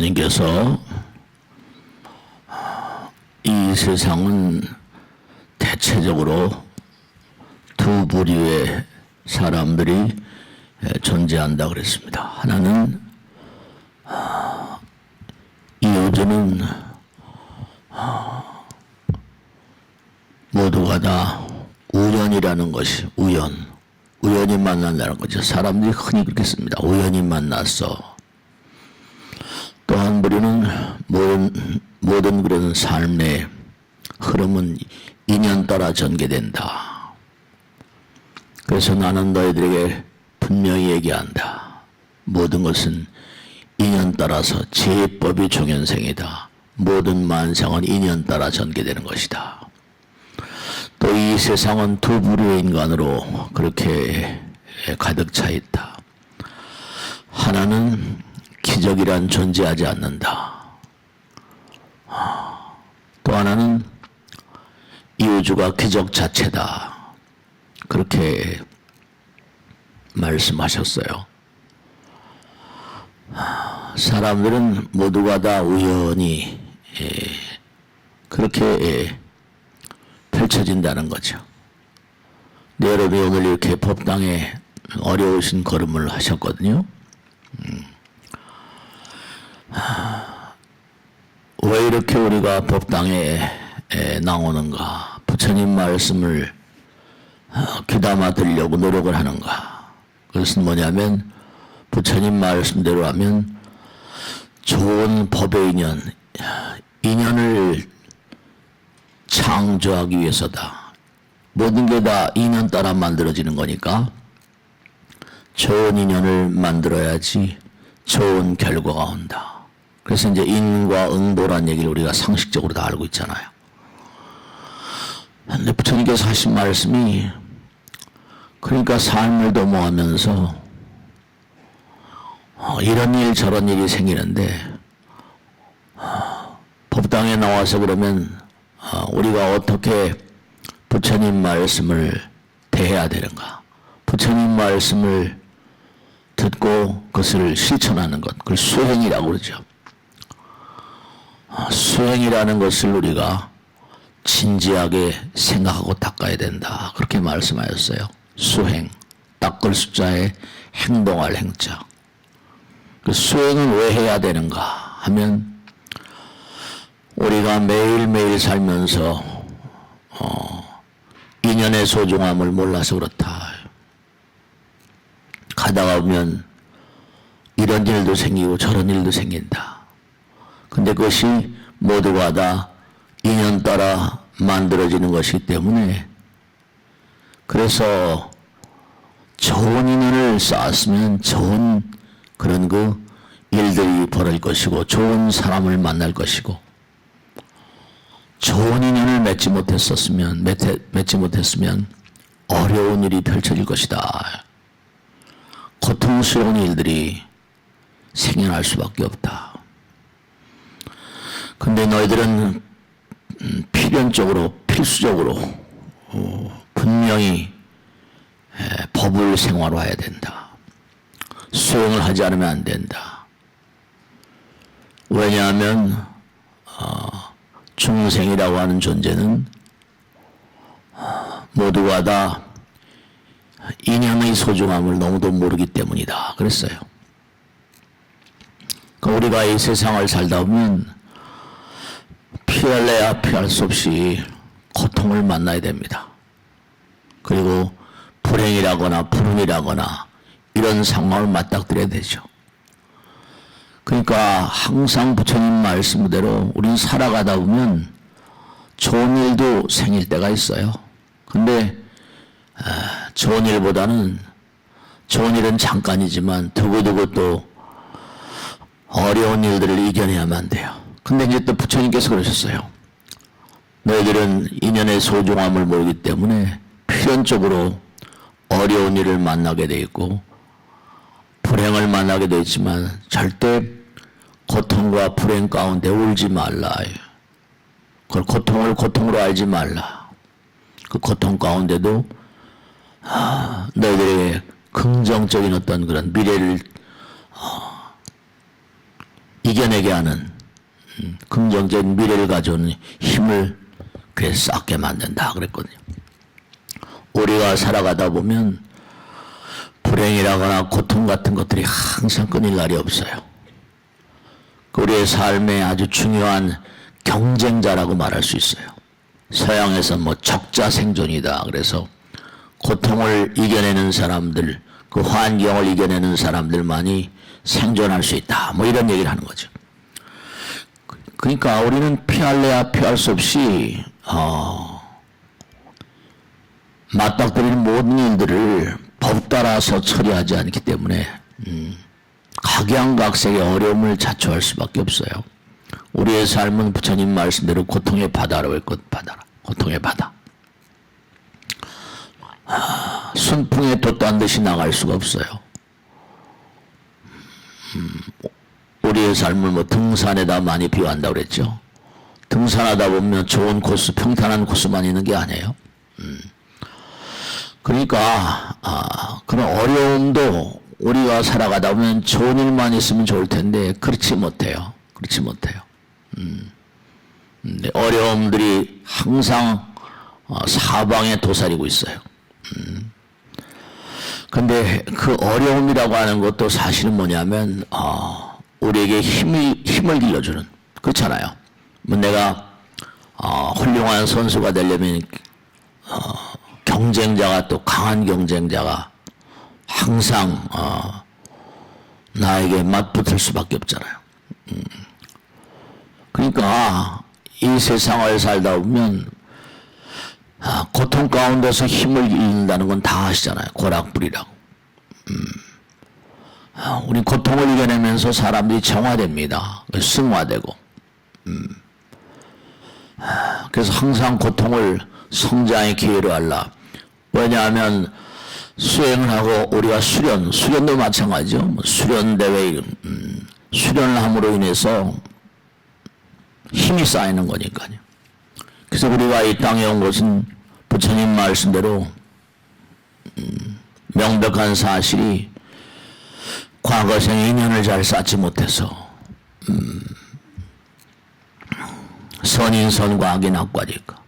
부처님께서 이 세상은 대체적으로 두 부류의 사람들이 존재한다 그랬습니다. 하나는 이 우주는 모두가 다 우연이라는 것이 우연히 만난다는 거죠. 사람들이 흔히 그렇게 씁니다. 우연히 만났어. 또 한 부류는 모든 그런 삶의 흐름은 인연 따라 전개된다. 그래서 나는 너희들에게 분명히 얘기한다. 모든 것은 인연 따라서 제법이 종현생이다. 모든 만상은 인연 따라 전개되는 것이다. 또 이 세상은 두 부류의 인간으로 그렇게 가득 차 있다. 하나는 기적이란 존재하지 않는다. 또 하나는 이 우주가 기적 자체다. 그렇게 말씀하셨어요. 사람들은 모두가 다 우연히 그렇게 펼쳐진다는 거죠. 네, 여러분이 오늘 이렇게 법당에 어려우신 걸음을 하셨거든요. 왜 이렇게 우리가 법당에 나오는가? 부처님 말씀을 귀담아 들으려고 노력을 하는가? 그것은 뭐냐면 부처님 말씀대로 하면 좋은 법의 인연을 창조하기 위해서다. 모든 게 다 인연 따라 만들어지는 거니까 좋은 인연을 만들어야지 좋은 결과가 온다. 그래서 이제 인과 응보란 얘기를 우리가 상식적으로 다 알고 있잖아요. 근데 부처님께서 하신 말씀이 그러니까 삶을 도모하면서 이런 일 저런 일이 생기는데 법당에 나와서 그러면 우리가 어떻게 부처님 말씀을 대해야 되는가? 부처님 말씀을 듣고 그것을 실천하는 것, 그걸 수행이라고 그러죠. 수행이라는 것을 우리가 진지하게 생각하고 닦아야 된다. 그렇게 말씀하셨어요. 수행, 닦을 숫자에 행동할 행자. 그 수행을 왜 해야 되는가 하면 우리가 매일매일 살면서 인연의 소중함을 몰라서 그렇다. 가다가 보면 이런 일도 생기고 저런 일도 생긴다. 근데 그것이 모두가 다 인연 따라 만들어지는 것이기 때문에 그래서 좋은 인연을 쌓았으면 좋은 그런 그 일들이 벌어질 것이고 좋은 사람을 만날 것이고 좋은 인연을 맺지 못했으면 어려운 일이 펼쳐질 것이다. 고통스러운 일들이 생겨날 수밖에 없다. 근데 너희들은 필수적으로 분명히 법을 생활화해야 된다. 수행을 하지 않으면 안 된다. 왜냐하면 중생이라고 하는 존재는 모두가 다 인연의 소중함을 너무도 모르기 때문이다. 그랬어요. 우리가 이 세상을 살다 보면 피할래야 피할 수 없이 고통을 만나야 됩니다. 그리고 불행이라거나 불운이라거나 이런 상황을 맞닥뜨려야 되죠. 그러니까 항상 부처님 말씀대로 우리는 살아가다 보면 좋은 일도 생길 때가 있어요. 근데 좋은 일보다는 좋은 일은 잠깐이지만 두고두고 또 어려운 일들을 이겨내야만 돼요. 근데 이제 또 부처님께서 그러셨어요. 너희들은 인연의 소중함을 모르기 때문에 필연적으로 어려운 일을 만나게 돼 있고 불행을 만나게 돼 있지만 절대 고통과 불행 가운데 울지 말라. 그걸 고통을 고통으로 알지 말라. 그 고통 가운데도 너희들에게 긍정적인 어떤 그런 미래를 이겨내게 하는 긍정적인 미래를 가져오는 힘을 그래 쌓게 만든다 그랬거든요. 우리가 살아가다 보면 불행이라거나 고통 같은 것들이 항상 끊일 날이 없어요. 우리의 삶의 아주 중요한 경쟁자라고 말할 수 있어요. 서양에서 뭐 적자 생존이다. 그래서 고통을 이겨내는 사람들, 그 환경을 이겨내는 사람들만이 생존할 수 있다. 뭐 이런 얘기를 하는 거죠. 그러니까 우리는 피할래야 피할 수 없이 맞닥뜨리는 모든 일들을 법 따라서 처리하지 않기 때문에 각양각색의 어려움을 자초할 수밖에 없어요. 우리의 삶은 부처님 말씀대로 고통의 바다라고 했거든. 바다라. 고통의 바다. 순풍에 돛단 듯이 나갈 수가 없어요. 우리의 삶을 뭐 등산에다 많이 비유한다고 그랬죠. 등산하다 보면 좋은 코스, 평탄한 코스만 있는 게 아니에요. 그러니까 그런 어려움도 우리가 살아가다 보면 좋은 일만 있으면 좋을 텐데 그렇지 못해요. 그렇지 못해요. 어려움들이 항상 사방에 도사리고 있어요. 근데 그 어려움이라고 하는 것도 사실은 뭐냐면 우리에게 힘을 길러주는, 그렇잖아요. 뭐 내가 훌륭한 선수가 되려면 경쟁자가, 또 강한 경쟁자가 항상 나에게 맞붙을 수밖에 없잖아요. 그러니까 이 세상을 살다 보면 고통 가운데서 힘을 잃는다는 건 다 아시잖아요. 고락불이라고. 우리 고통을 이겨내면서 사람들이 정화됩니다. 승화되고. 그래서 항상 고통을 성장의 기회로 하려. 왜냐하면 수행을 하고 우리가 수련도 마찬가지죠. 수련대회, 수련을 함으로 인해서 힘이 쌓이는 거니까요. 그래서 우리가 이 땅에 온 것은 부처님 말씀대로 명백한 사실이 과거생의 인연을 잘 쌓지 못해서 선인선과 악인 악과니까.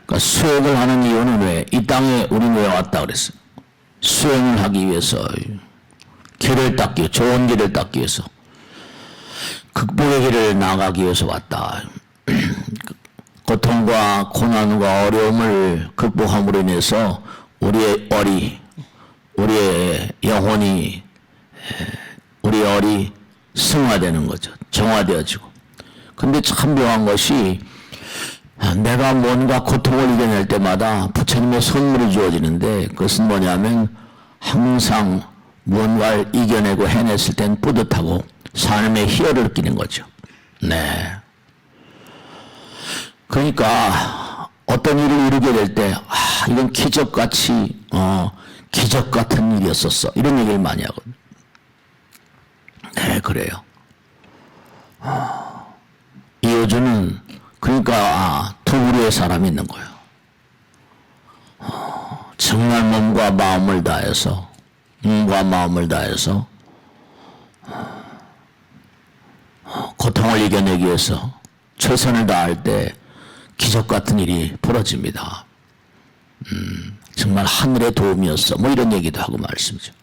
그러니까 수행을 하는 이유는 왜? 이 땅에 우리는 왜 왔다 그랬어요? 수행을 하기 위해서, 길을 닦기, 좋은 길을 닦기 위해서, 극복의 길을 나가기 위해서 왔다. 고통과 고난과 어려움을 극복함으로 인해서 우리의 영혼이, 우리의 얼이 승화되는 거죠. 정화되어지고. 근데 참 묘한 것이 내가 뭔가 고통을 이겨낼 때마다 부처님의 선물이 주어지는데, 그것은 뭐냐면 항상 무언가를 이겨내고 해냈을 땐 뿌듯하고 삶의 희열을 느끼는 거죠. 네. 그러니까 어떤 일을 이루게 될 때 이건 기적같이 기적 같은 일이었었어, 이런 얘기를 많이 하거든요. 네, 그래요. 이어주는, 그러니까 두 부류의 사람이 있는 거예요. 정말 몸과 마음을 다해서 고통을 이겨내기 위해서 최선을 다할 때 기적 같은 일이 벌어집니다. 정말 하늘의 도움이었어, 뭐 이런 얘기도 하고 말씀이죠.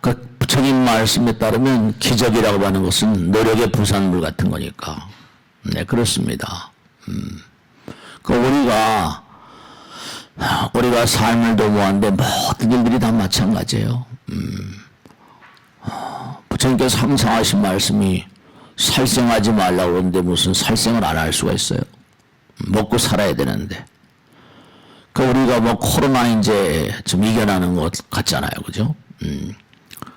그 부처님 말씀에 따르면 기적이라고 하는 것은 노력의 부산물 같은 거니까. 네, 그렇습니다. 우리가 삶을 도모하는데 모든 일들이 다 마찬가지예요. 부처님께서 항상 하신 말씀이 살생하지 말라고 하는데 무슨 살생을 안 할 수가 있어요? 먹고 살아야 되는데. 우리가 뭐 코로나 이제 좀 이겨나는 것 같잖아요. 그죠?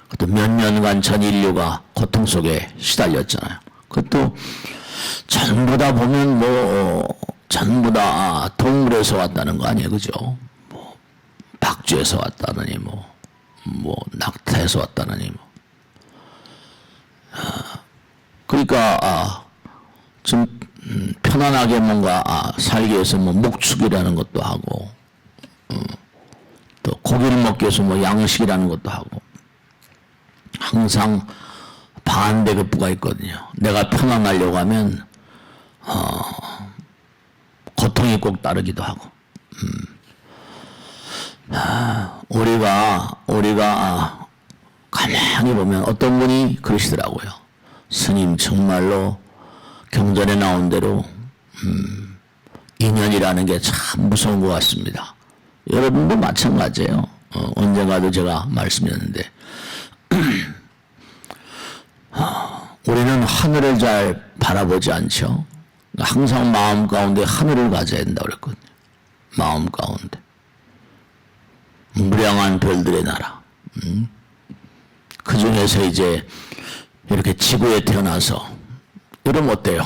그것도 몇 년간 전 인류가 고통 속에 시달렸잖아요. 그것도 전부 다 보면 전부 다 동물에서 왔다는 거 아니에요. 그죠? 박쥐에서 왔다느니 낙타에서 왔다느니 그러니까 좀 편안하게 뭔가 살기 위해서 목축이라는 것도 하고, 또 고기를 먹기 위해서 양식이라는 것도 하고, 항상 반대급부가 있거든요. 내가 편안하려고 하면 고통이 꼭 따르기도 하고. 우리가 가만히 보면 어떤 분이 그러시더라고요. 스님, 정말로 경전에 나온 대로 인연이라는 게 참 무서운 것 같습니다. 여러분도 마찬가지예요. 언젠가도 제가 말씀드렸는데 우리는 하늘을 잘 바라보지 않죠. 항상 마음 가운데 하늘을 가져야 된다고 그랬거든요. 마음 가운데 무량한 별들의 나라. 그 중에서 이제 이렇게 지구에 태어나서 이러면 어때요?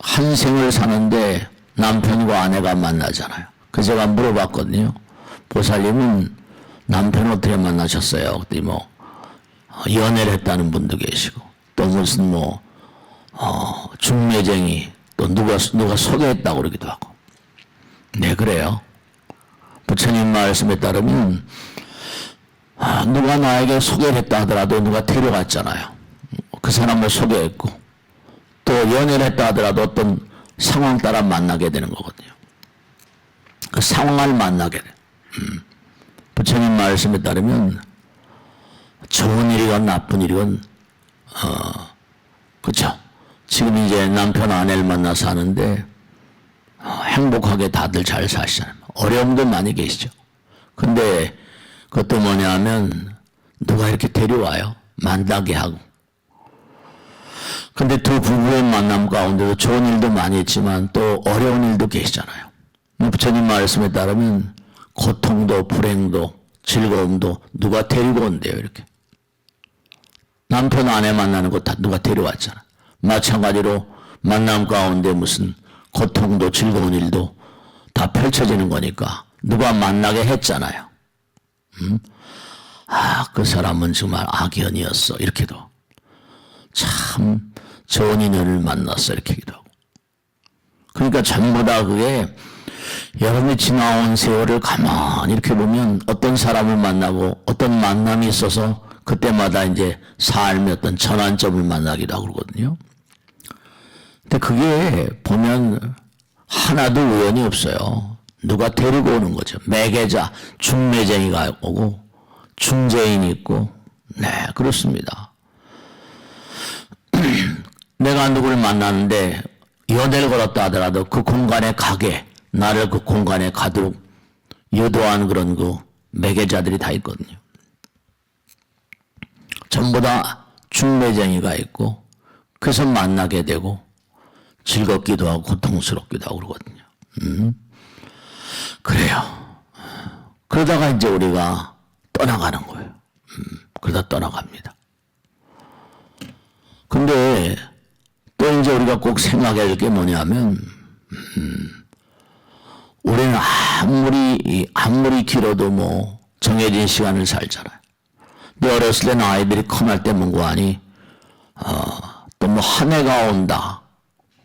한 생을 사는데 남편과 아내가 만나잖아요. 그래서 제가 물어봤거든요. 보살님은 남편 어떻게 만나셨어요? 그랬더니 뭐 연애를 했다는 분도 계시고 또 무슨 중매쟁이 또 누가 소개했다고 그러기도 하고. 네, 그래요. 부처님 말씀에 따르면 누가 나에게 소개를 했다 하더라도 누가 데려갔잖아요. 그 사람을 소개했고 또 연애를 했다 하더라도 어떤 상황 따라 만나게 되는 거거든요. 그 상황을 만나게 돼. 부처님 말씀에 따르면 좋은 일이건 나쁜 일이건 그쵸. 지금 이제 남편 아내를 만나서 하는데 행복하게 다들 잘 사시잖아요. 어려움도 많이 계시죠. 근데 그것도 뭐냐 하면 누가 이렇게 데려와요. 만나게 하고. 근데 두 부부의 만남 가운데도 좋은 일도 많이 있지만 또 어려운 일도 계시잖아요. 부처님 말씀에 따르면 고통도 불행도 즐거움도 누가 데리고 온대요. 이렇게. 남편 아내 만나는 거 다 누가 데려왔잖아. 마찬가지로 만남 가운데 무슨 고통도 즐거운 일도 다 펼쳐지는 거니까 누가 만나게 했잖아요. 그 사람은 정말 악연이었어. 이렇게도. 참 좋은 인연을 만났어. 이렇게 하기도 하고. 그러니까 전부 다 그게 여러분이 지나온 세월을 가만히 이렇게 보면 어떤 사람을 만나고 어떤 만남이 있어서 그때마다 이제 삶의 어떤 전환점을 만나기도 하고 그러거든요. 근데 그게 보면 하나도 우연이 없어요. 누가 데리고 오는 거죠. 매개자, 중매쟁이가 오고 중재인이 있고. 네, 그렇습니다. 내가 누구를 만났는데 연애를 걸었다 하더라도 그 공간에 가게, 나를 그 공간에 가도록 유도하는 그런 그 매개자들이 다 있거든요. 전부 다 중매쟁이가 있고 그래서 만나게 되고 즐겁기도 하고 고통스럽기도 하고 그러거든요. 그래요. 그러다가 이제 우리가 떠나가는 거예요. 그러다 떠나갑니다. 근데 또 이제 우리가 꼭 생각해야 될 게 뭐냐면 우리는 아무리 길어도 뭐 정해진 시간을 살잖아요. 근데 어렸을 때는 아이들이 커날 때 뭔가 하니 또 뭐 한 해가 온다.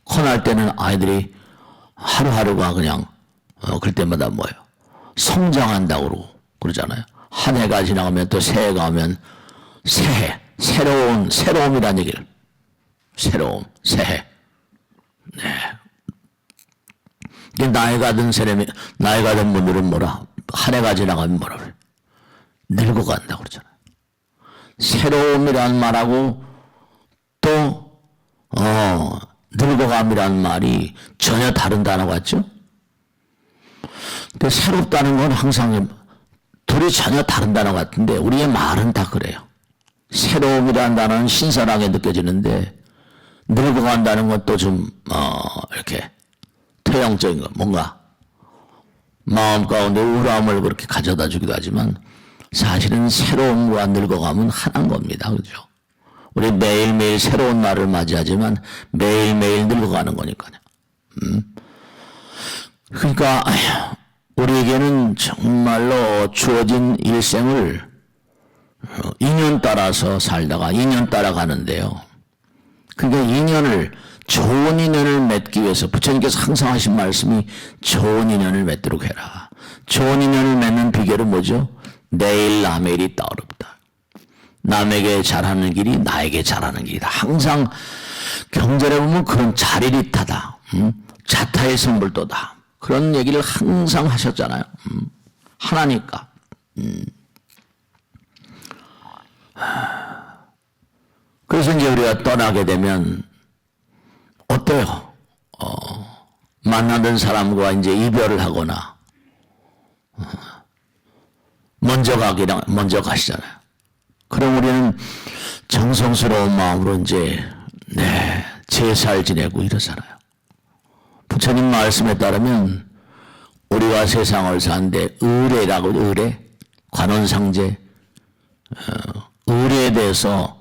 커날 때는 아이들이 하루하루가 그냥 그럴 때마다 뭐예요? 성장한다고 그러잖아요. 한 해가 지나가면 또 새해가 오면 새해, 새로움이란 얘기를. 새로움, 새해. 네. 나이가 든 분들은 뭐라? 한 해가 지나가면 뭐라 그래? 늙어간다고 그러잖아요. 새로움이란 말하고 또, 늙어감이란 말이 전혀 다른 단어 같죠? 근데 새롭다는 건 항상 둘이 전혀 다른 단어 같은데 우리의 말은 다 그래요. 새로움이라는 단어는 신선하게 느껴지는데 늙어간다는 것도 좀 이렇게 토양적인 거 뭔가 마음 가운데 우울함을 그렇게 가져다 주기도 하지만 사실은 새로움과 늙어감은 하나인 겁니다. 그죠? 우리 매일매일 새로운 날을 맞이하지만 매일매일 늙어가는 거니까요. 그러니까 우리에게는 정말로 주어진 일생을 인연 따라서 살다가 인연 따라 가는데요. 그러니까 좋은 인연을 맺기 위해서 부처님께서 항상 하신 말씀이 좋은 인연을 맺도록 해라. 좋은 인연을 맺는 비결은 뭐죠? 내일 남의 일이 따르다. 남에게 잘하는 길이 나에게 잘하는 길이다. 항상 경전에 보면 그런 자리릿하다. 자타의 성불도다. 그런 얘기를 항상 하셨잖아요. 하나니까. 그래서 이제 우리가 떠나게 되면 어때요? 만나던 사람과 이제 이별을 하거나 먼저 가시잖아요. 그럼 우리는 정성스러운 마음으로 이제 제사를 지내고 이러잖아요. 부처님 말씀에 따르면 우리가 세상을 사는데 의례라고, 의례, 관원상제, 의례에 대해서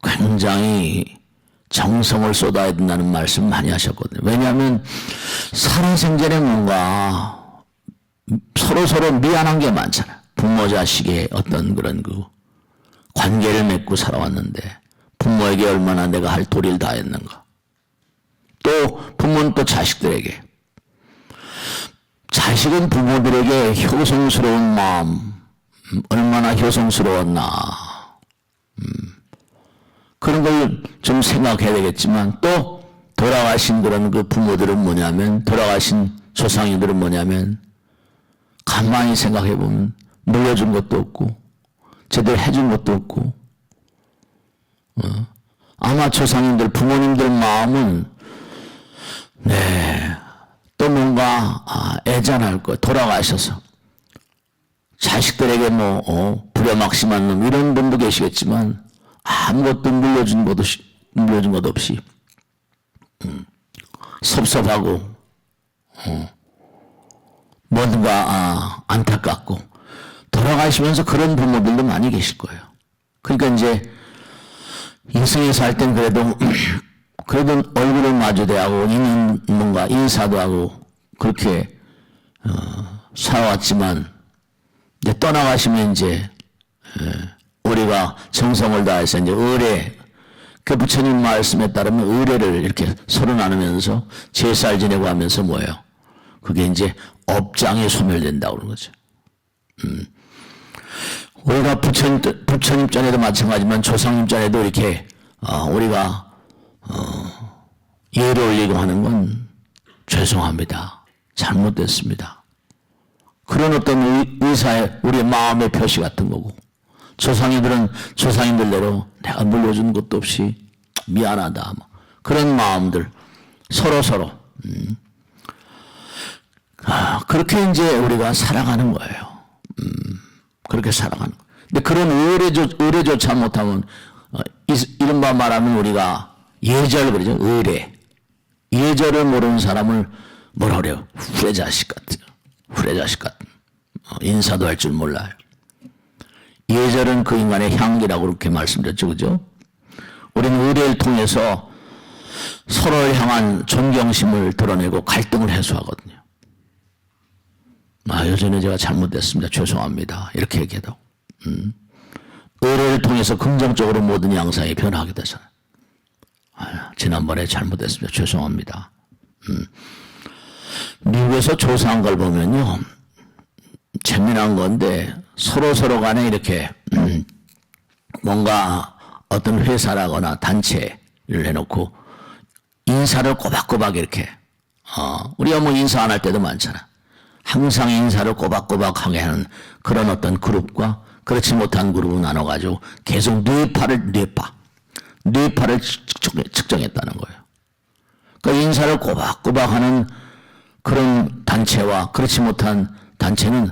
굉장히 정성을 쏟아야 된다는 말씀 많이 하셨거든요. 왜냐하면 살아생전에 뭔가 서로 미안한 게 많잖아요. 부모 자식의 어떤 그런 그 관계를 맺고 살아왔는데 부모에게 얼마나 내가 할 도리를 다했는가. 또 부모는 또 자식들에게, 자식은 부모들에게 효성스러운 마음, 얼마나 효성스러웠나, 그런 걸 좀 생각해야 되겠지만, 또 돌아가신 그런 그 부모들은 뭐냐면, 돌아가신 조상님들은 뭐냐면, 가만히 생각해 보면 물려준 것도 없고 제대로 해준 것도 없고, 아마 조상님들, 부모님들 마음은 또 뭔가 애잔할 거, 돌아가셔서 자식들에게 부려막심한 놈 이런 분도 계시겠지만 아무것도 물려준 것 없이 섭섭하고 뭔가 안타깝고 돌아가시면서 그런 부모들도 많이 계실 거예요. 그러니까 이제 인생에 살 땐 그래도 얼굴을 마주대하고 있는 뭔가 인사도 하고 그렇게 살아왔지만 이제 떠나가시면 이제 우리가 정성을 다해서 이제 의례, 그 부처님 말씀에 따르면 의례를 이렇게 서로 나누면서 제사를 지내고 하면서 뭐예요? 그게 이제 업장이 소멸된다고 그러는 거죠. 우리가 부처님 전에도 마찬가지지만 조상님 전에도 이렇게 우리가 예를 올리고 하는 건 죄송합니다. 잘못됐습니다. 그런 어떤 의사의 우리의 마음의 표시 같은 거고, 조상님들은 조상님들대로 내가 물려준 것도 없이 미안하다, 그런 마음들 서로 그렇게 이제 우리가 살아가는 거예요. 그렇게 살아가는 거예요. 근데 그런 의례조차 못하면 이른바 말하면 우리가 예절 그러죠. 의례. 예절을 모르는 사람을 뭐라 그래요? 후레자식 같은. 인사도 할 줄 몰라요. 예절은 그 인간의 향기라고 그렇게 말씀드렸죠. 그죠? 우리는 의례를 통해서 서로를 향한 존경심을 드러내고 갈등을 해소하거든요. 요전에 제가 잘못됐습니다. 죄송합니다. 이렇게 얘기해도. 의례를 통해서 긍정적으로 모든 양상이 변화하게 되잖아요. 지난번에 잘못했습니다. 죄송합니다. 미국에서 조사한 걸 보면요, 재미난 건데 서로 간에 이렇게 뭔가 어떤 회사라거나 단체를 해놓고 인사를 꼬박꼬박 이렇게 우리가 뭐 인사 안 할 때도 많잖아. 항상 인사를 꼬박꼬박하게 하는 그런 어떤 그룹과 그렇지 못한 그룹을 나눠가지고 계속 뇌파를 측정했다는 거예요. 그러니까 인사를 꼬박꼬박 하는 그런 단체와 그렇지 못한 단체는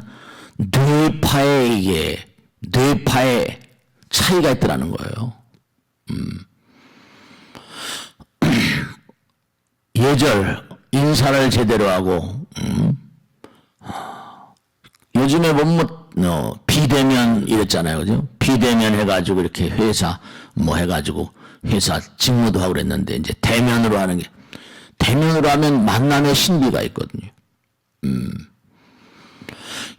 뇌파의 차이가 있더라는 거예요. 예절, 인사를 제대로 하고, 요즘에 보면 비대면 이랬잖아요. 그죠? 비대면 해가지고 이렇게 회사 해가지고 회사 직무도 하고 그랬는데 이제 대면으로 하는 게, 대면으로 하면 만남의 신비가 있거든요.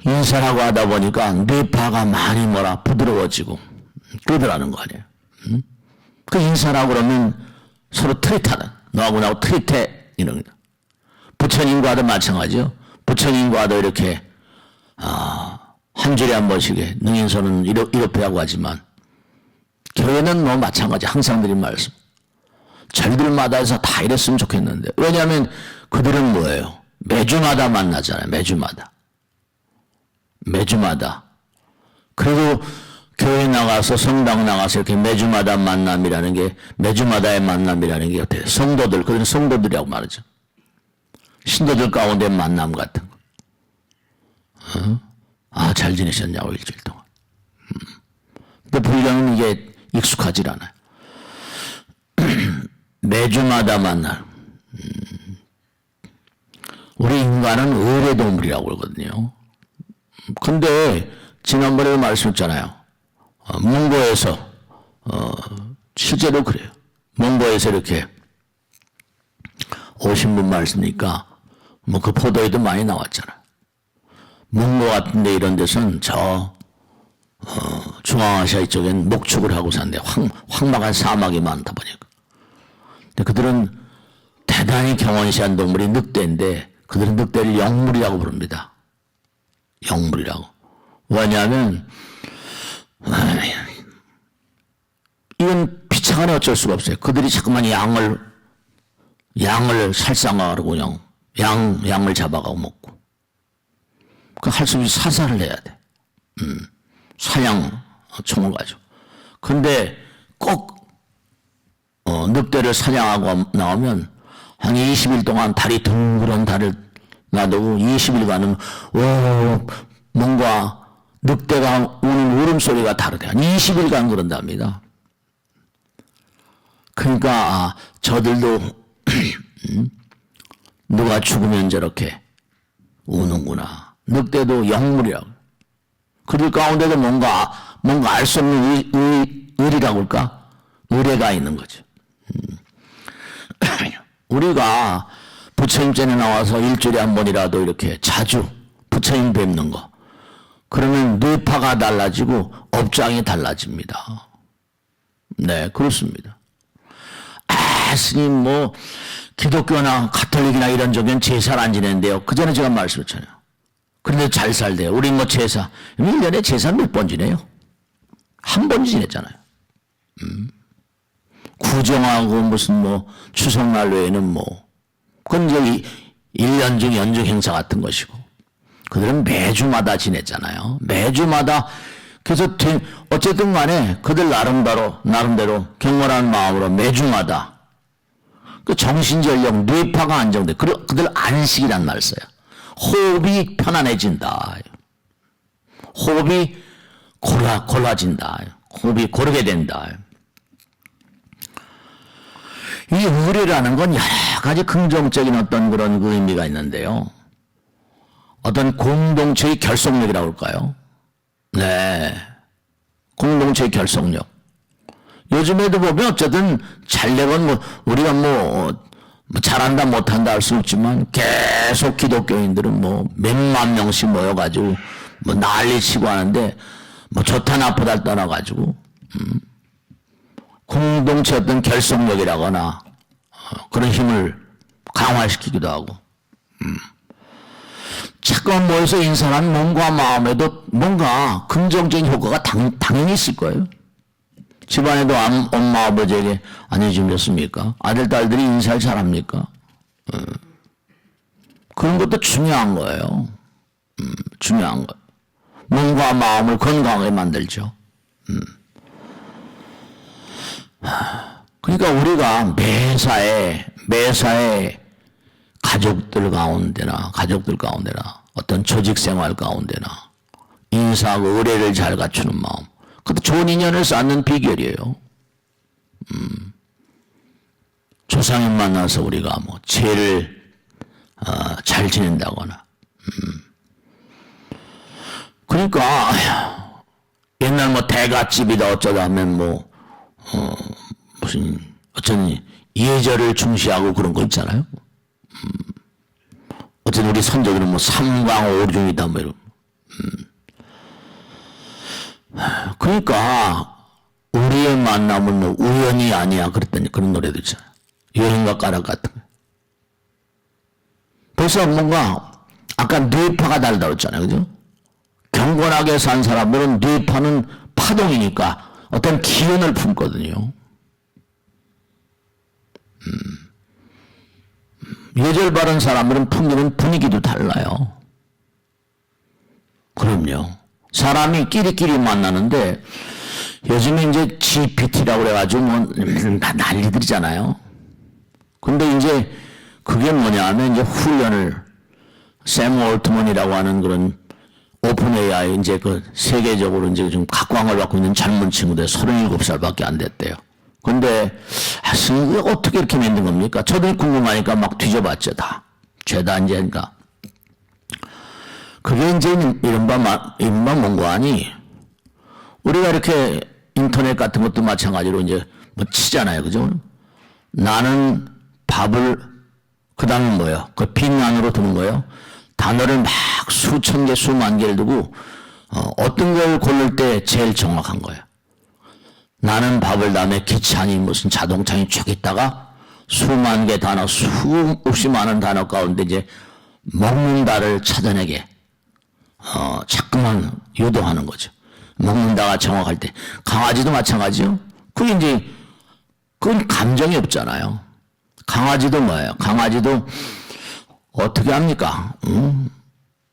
인사라고 하다 보니까 뇌파가 많이 부드러워지고 그러더라는 거 아니에요. 그 인사라고 그러면 서로 트릿하는, 너하고 나하고 트릿해, 이런 거. 부처님과도 마찬가지요. 부처님과도 이렇게 한 줄에 한 번씩 능인선은 이렇게 하고 하지만 교회는 뭐 마찬가지 항상 드린 말씀. 절들마다 해서 다 이랬으면 좋겠는데. 왜냐하면 그들은 뭐예요? 매주마다 만나잖아요. 매주마다. 그리고 교회 나가서 성당 나가서 이렇게 매주마다 만남이라는 게, 매주마다의 만남이라는 게 어때요? 성도들, 그들은 성도들이라고 말하죠. 신도들 가운데 만남 같은 거. 아, 잘 지내셨냐고 일주일 동안. 근데 불교는 이게 익숙하질 않아요. 매주마다 만날. 우리 인간은 의뢰동물이라고 그러거든요. 근데 지난번에도 말씀했잖아요. 몽고에서 실제로 그래요. 몽고에서 이렇게 오신 분 말씀이니까 뭐 그 포도에도 많이 나왔잖아요. 몽고 같은 데 이런 데서는 중앙아시아 이쪽엔 목축을 하고 사는데 황막한 사막이 많다 보니까. 근데 그들은 대단히 경원시한 동물이 늑대인데 그들은 늑대를 영물이라고 부릅니다. 영물이라고. 왜냐하면 이건 비참하니 어쩔 수가 없어요. 그들이 자꾸만 양을 살상하고 그냥 양을 잡아가고 먹고. 그 할 수 없이 사살을 해야 돼. 사냥 총을 가지고. 근데 꼭 늑대를 사냥하고 나오면 한 20일 동안 다리 둥그런 다리를 놔두고 20일간은 뭔가 늑대가 우는 울음소리가 다르대. 한 20일간 그런답니다. 그러니까 저들도 누가 죽으면 저렇게 우는구나. 늑대도 영물이라고. 그들 가운데도 뭔가 알 수 없는 의리라고 할까? 의뢰가 있는 거죠. 우리가 부처님 전에 나와서 일주일에 한 번이라도 이렇게 자주 부처님 뵙는 거. 그러면 뇌파가 달라지고 업장이 달라집니다. 네, 그렇습니다. 스님 뭐 기독교나 가톨릭이나 이런 쪽엔 제사를 안 지내는데요. 그 전에 제가 말씀했잖아요. 그런데 잘 살대요. 우리 뭐 제사 1년에 제사 몇 번 지내요? 한 번 지냈잖아요. 구정하고 무슨 뭐 추석날 외에는 뭐 그건 저기 1년 중 연중 행사 같은 것이고 그들은 매주마다 지냈잖아요. 매주마다. 그래서 어쨌든 간에 그들 나름대로 경건한 마음으로 매주마다 그 정신전력, 뇌파가 안정돼. 그들 안식이란 말 써요. 호흡이 편안해진다. 호흡이 골라진다. 호흡이 고르게 된다. 이 의뢰라는 건 여러 가지 긍정적인 어떤 그런 의미가 있는데요. 어떤 공동체의 결속력이라고 할까요? 네. 공동체의 결속력. 요즘에도 보면 어쨌든 잘되건 뭐 우리가 뭐 잘한다 못한다 할 수 없지만 계속 기독교인들은 뭐 몇만 명씩 모여가지고 뭐 난리치고 하는데 뭐 좋다 나쁘다 떠나가지고 공동체 어떤 결속력이라거나 그런 힘을 강화시키기도 하고 자꾸만 모여서 인사한 몸과 마음에도 뭔가 긍정적인 효과가 당연히 있을 거예요. 집안에도 엄마 아버지에게 안녕히 주무셨습니까? 아들 딸들이 인사를 잘합니까? 그런 것도 중요한 거예요. 중요한 거. 몸과 마음을 건강하게 만들죠. 그러니까 우리가 매사에 가족들 가운데나 어떤 조직 생활 가운데나 인사하고 의뢰를 잘 갖추는 마음. 그것도 좋은 인연을 쌓는 비결이에요. 조상님 만나서 우리가 뭐 죄를 잘 지낸다거나. 그러니까 옛날 뭐 대갓집이다 어쩌다 하면 뭐 무슨 어쩐 예절을 중시하고 그런 거 있잖아요. 어쨌든 우리 선조들은 뭐 삼광오중이다 뭐 이런. 그러니까 우리의 만남은 뭐 우연이 아니야 그랬더니 그런 노래도 있잖아요. 여행과 가락 같은 거. 벌써 뭔가 아까 뇌파가 다르다고 했잖아요. 그죠? 경건하게 산 사람들은 뇌파는 파동이니까 어떤 기운을 품거든요. 예절 바른 사람들은 풍기는 분위기도 달라요. 그럼요. 사람이 끼리끼리 만나는데 요즘에 이제 GPT라고 그래가지고 뭐 다 난리들이잖아요. 근데 이제 그게 뭐냐면 이제 훈련을 샘 올트먼이라고 하는 그런 오픈 AI 이제 그 세계적으로 이제 좀 각광을 받고 있는 젊은 친구들 37살밖에 안 됐대요. 근데 이게 어떻게 이렇게 만든 겁니까? 저도 궁금하니까 막 뒤져봤죠 다. 죄다 이제 그러니까 그게 이제 이른바 뭔가 하니 우리가 이렇게 인터넷 같은 것도 마찬가지로 이제 뭐 치잖아요, 그죠? 나는 밥을 그 다음에 뭐예요? 그 빈 안으로 두는 거예요. 단어를 막 수천 개, 수만 개를 두고 어떤 걸 고를 때 제일 정확한 거예요. 나는 밥을 다음에 기차니 무슨 자동차니 쭉 있다가 수만 개 단어, 수없이 많은 단어 가운데 이제 먹는다를 찾아내게 자꾸만 유도하는 거죠. 먹는다가 정확할 때. 강아지도 마찬가지요. 그게 이제 그건 감정이 없잖아요. 강아지도 뭐예요? 강아지도 어떻게 합니까?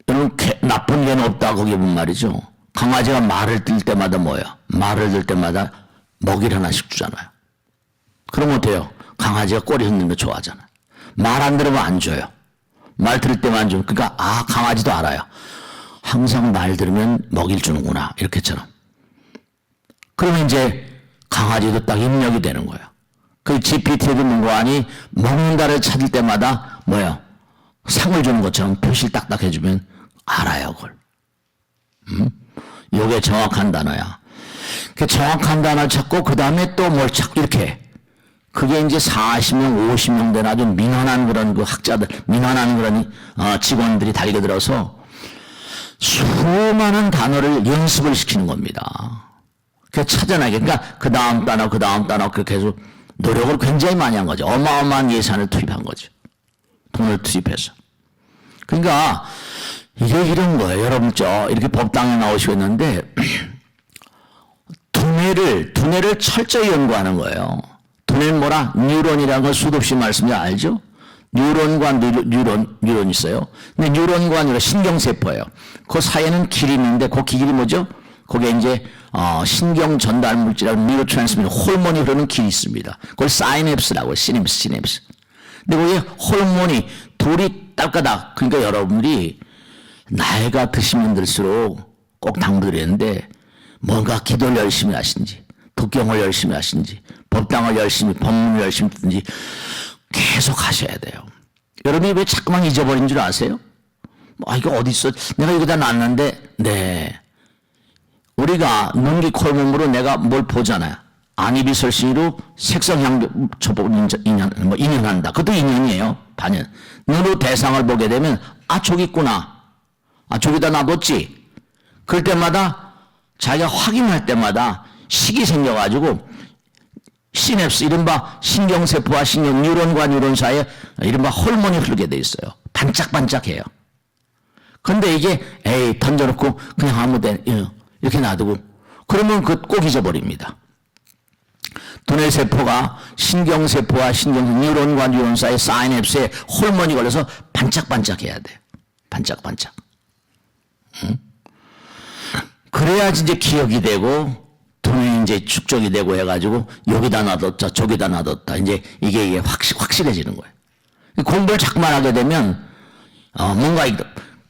여러분 나쁜 개는 없다 거기 보면 말이죠. 강아지가 말을 들 때마다 뭐예요? 말을 들 때마다 먹이를 하나씩 주잖아요. 그러면 어때요? 강아지가 꼬리 흔드는 거 좋아하잖아요. 말 안 들으면 안 줘요. 말 들을 때만 줘. 그러니까 강아지도 알아요. 항상 말 들으면 먹이를 주는구나 이렇게처럼. 그러면 이제 강아지도 딱 입력이 되는 거예요. 그 GPT도 문고안이 먹는다를 찾을 때마다 뭐예요? 상을 주는 것처럼 표시를 딱딱 해주면 알아요 그걸. 요게 정확한 단어야. 그 정확한 단어를 찾고 그 다음에 또 뭘 찾고 이렇게. 그게 이제 40명, 50명 된 아주 민원한 그런 그 학자들, 민원한 그런 직원들이 달려들어서 수많은 단어를 연습을 시키는 겁니다. 그 찾아내게. 그러니까 그 다음 단어, 그 다음 단어 그렇게 해서 노력을 굉장히 많이 한 거죠. 어마어마한 예산을 투입한 거죠. 돈을 투입해서. 그러니까 이게 이런 거예요. 여러분 이렇게 법당에 나오시고 있는데 두뇌를 철저히 연구하는 거예요. 두뇌는 뭐라? 뉴런이라는 걸 수도 없이 말씀드려 알죠? 뉴런과 뉴런 있어요. 근데 뉴런과 뉴런 신경세포예요. 그 사이에는 길이 있는데 그 길이 뭐죠? 거기에 이제 신경 전달 물질이라고 뉴로트랜스미터 호르몬이 흐르는 길이 있습니다. 그걸 사이냅스라고 해요. 시냅스. 근데 거기에 호르몬이 둘이 딸까닥. 그러니까 여러분들이 나이가 드시면 들수록 꼭 당부드리는데 뭔가 기도를 열심히 하신지 독경을 열심히 하신지 법당을 열심히 법문을 열심히 듣든지 계속 하셔야 돼요. 여러분이 왜 자꾸만 잊어버린 줄 아세요? 이거 어디 있어? 내가 이거다 놨는데 네. 우리가 눈기 콜몸으로 내가 뭘 보잖아요. 안이비설신으로 색성향 초보는 인연한다. 그것도 인연이에요. 반연. 눈으로 대상을 보게 되면 저기 있구나. 저기다 놔뒀지. 그럴 때마다 자기가 확인할 때마다 식이 생겨가지고 시냅스 이른바 신경세포와 뉴런과 뉴런 사이에 이른바 호르몬이 흐르게 돼 있어요. 반짝반짝해요. 근데 이게 던져놓고 그냥 아무데나 이렇게 놔두고 그러면 꼭 잊어버립니다. 두뇌세포가 신경세포와 뉴런과 뉴런 사이에 사이냅스에 호르몬이 걸려서 반짝반짝해야 돼요. 반짝반짝. 그래야지 이제 기억이 되고 돈이 이제 축적이 되고 해가지고 여기다 놔뒀다 저기다 놔뒀다 이제 이게 확실해지는 거예요. 공부를 자꾸만 하게 되면 뭔가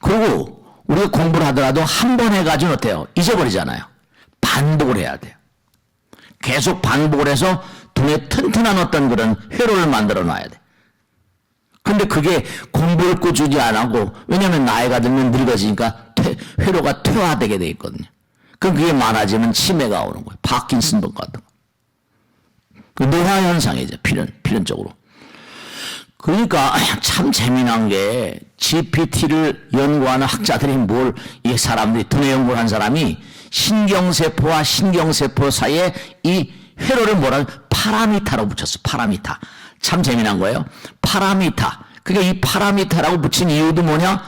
그리고 우리가 공부를 하더라도 한 번 해가지고는 어때요? 잊어버리잖아요. 반복을 해야 돼요. 계속 반복을 해서 돈에 튼튼한 어떤 그런 회로를 만들어 놔야 돼. 근데 그게 공부를 꾸준히 안 하고 왜냐하면 나이가 들면 늙어지니까 회로가 퇴화되게 돼 있거든요. 그럼 그게 많아지면 치매가 오는 거예요. 파킨슨병 같은 거. 그 노화 현상이죠. 필연적으로. 그러니까 참 재미난 게 GPT를 연구하는 학자들이 이 사람들이 두뇌 연구를 한 사람이 신경세포와 신경세포 사이에 이 회로를 파라미타로 붙였어. 파라미타. 참 재미난 거예요. 파라미타. 그러니까 이 파라미타라고 붙인 이유도 뭐냐?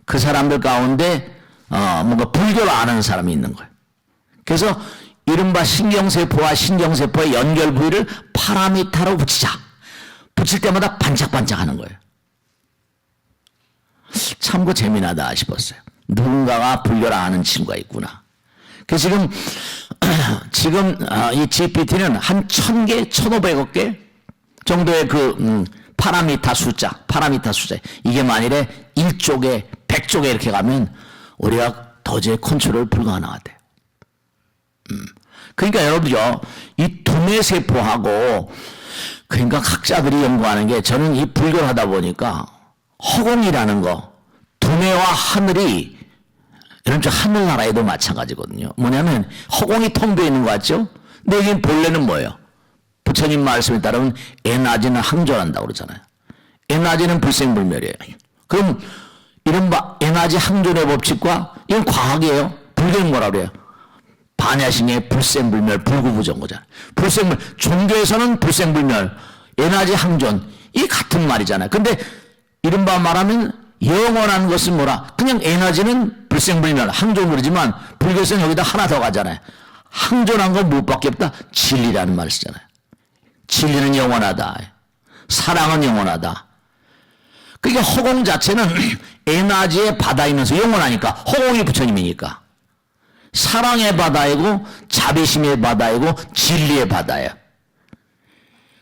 그 사람들 가운데 뭔가 불교를 아는 사람이 있는 거예요. 그래서 이른바 신경세포와 신경세포의 연결 부위를 파라미터로 붙이자. 붙일 때마다 반짝반짝하는 거예요. 참 그 재미나다 싶었어요. 누군가가 불교를 아는 친구가 있구나. 그래서 지금 이 GPT는 한 1000개, 1500개 정도의 파라미터 숫자, 이게 만일에 1쪽에, 100쪽에 이렇게 가면 우리가 도저히 컨트롤 불가능하대. 그러니까 여러분요, 이 두뇌세포하고, 그러니까 학자들이 연구하는 게, 저는 이 불교를 하다 보니까 허공이라는 거, 두뇌와 하늘이, 여러분 하늘나라에도 마찬가지거든요. 뭐냐면 허공이 텅 비어 있는 거 같죠? 근데 여기 본래는 뭐예요? 부처님 말씀에 따르면 에너지는 항존한다고 그러잖아요. 에너지는 불생불멸이에요. 그럼 이른바 에너지 항존의 법칙과, 이건 과학이에요. 불교는 뭐라 그래요? 반야심의 불생불멸, 불구부정거잖아요. 종교에서는 불생불멸, 에너지 항존, 이 같은 말이잖아요. 근데 이른바 말하면 영원한 것은 뭐라? 그냥 에너지는 불생불멸, 항존 그러지만 불교에서는 여기다 하나 더 가잖아요. 항존한 건 무엇밖에 없다? 진리라는 말을 쓰잖아요. 진리는 영원하다. 사랑은 영원하다. 그러니까 허공 자체는 에너지의 바다이면서 영원하니까, 허공이 부처님이니까. 사랑의 바다이고 자비심의 바다이고 진리의 바다예요.